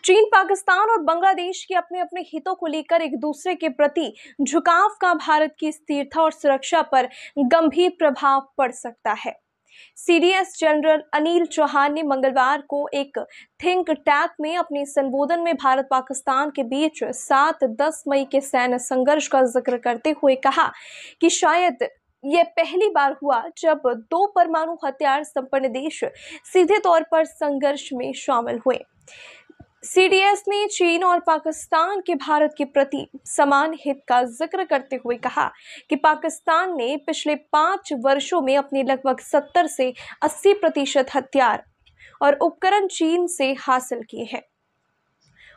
चीन, पाकिस्तान और बांग्लादेश के अपने अपने हितों को लेकर एक दूसरे के प्रति झुकाव का भारत की स्थिरता और सुरक्षा पर गंभीर प्रभाव पड़ सकता है। सीडीएस जनरल अनिल चौहान ने मंगलवार को एक थिंक टैंक में अपने संबोधन में भारत पाकिस्तान के बीच 7-10 मई के सैन्य संघर्ष का जिक्र करते हुए कहा कि शायद यह पहली बार हुआ जब दो परमाणु हथियार संपन्न देश सीधे तौर पर संघर्ष में शामिल हुए। सीडीएस ने चीन और पाकिस्तान के भारत के प्रति समान हित का जिक्र करते हुए कहा कि पाकिस्तान ने पिछले 5 वर्षों में अपने लगभग 70 से 80% हथियार और उपकरण चीन से हासिल किए हैं।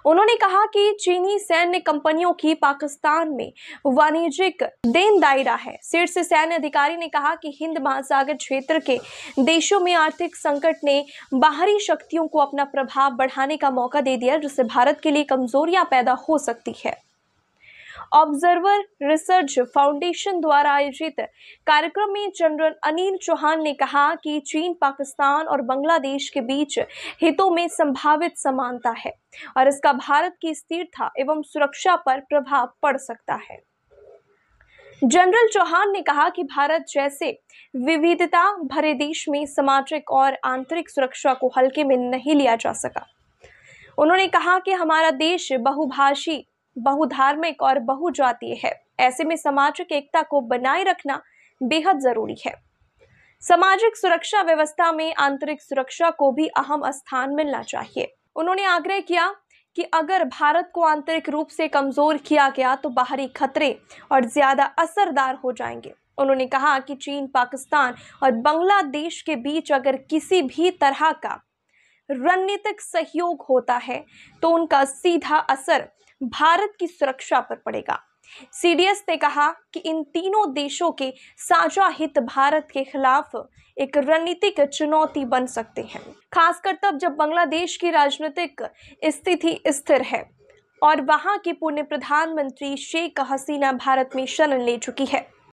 उन्होंने कहा कि चीनी सैन्य कंपनियों की पाकिस्तान में वाणिज्यिक देन दायरा है। शीर्ष सैन्य अधिकारी ने कहा कि हिंद महासागर क्षेत्र के देशों में आर्थिक संकट ने बाहरी शक्तियों को अपना प्रभाव बढ़ाने का मौका दे दिया, जिससे भारत के लिए कमजोरियां पैदा हो सकती है। ऑब्जर्वर रिसर्च फाउंडेशन द्वारा आयोजित कार्यक्रम में जनरल अनिल चौहान ने कहा कि चीन, पाकिस्तान और बांग्लादेश के बीच हितों में संभावित समानता है और इसका भारत की स्थिरता एवं सुरक्षा पर प्रभाव पड़ सकता है। जनरल चौहान ने कहा कि भारत जैसे विविधता भरे देश में सामाजिक और आंतरिक सुरक्षा को हल्के में नहीं लिया जा सका। उन्होंने कहा कि हमारा देश बहुभाषी, बहुधार्मिक और बहुजातीय है। ऐसे में सामाजिक एकता को बनाए रखना बेहद जरूरी है। सामाजिक सुरक्षा व्यवस्था में आंतरिक सुरक्षा को भी अहम स्थान मिलना चाहिए। उन्होंने आग्रह किया कि अगर भारत को आंतरिक रूप से कमजोर किया गया तो बाहरी खतरे और ज्यादा असरदार हो जाएंगे। उन्होंने कहा कि चीन, पाकिस्तान और बांग्लादेश के बीच अगर किसी भी तरह का रणनीतिक सहयोग होता है तो उनका सीधा असर भारत की सुरक्षा पर पड़ेगा। सीडीएस ने कहा कि इन तीनों देशों के साझा हित भारत के खिलाफ एक रणनीतिक चुनौती बन सकते हैं, खासकर तब जब बांग्लादेश की राजनीतिक स्थिति स्थिर है और वहां की पूर्व प्रधानमंत्री शेख हसीना भारत में शरण ले चुकी है।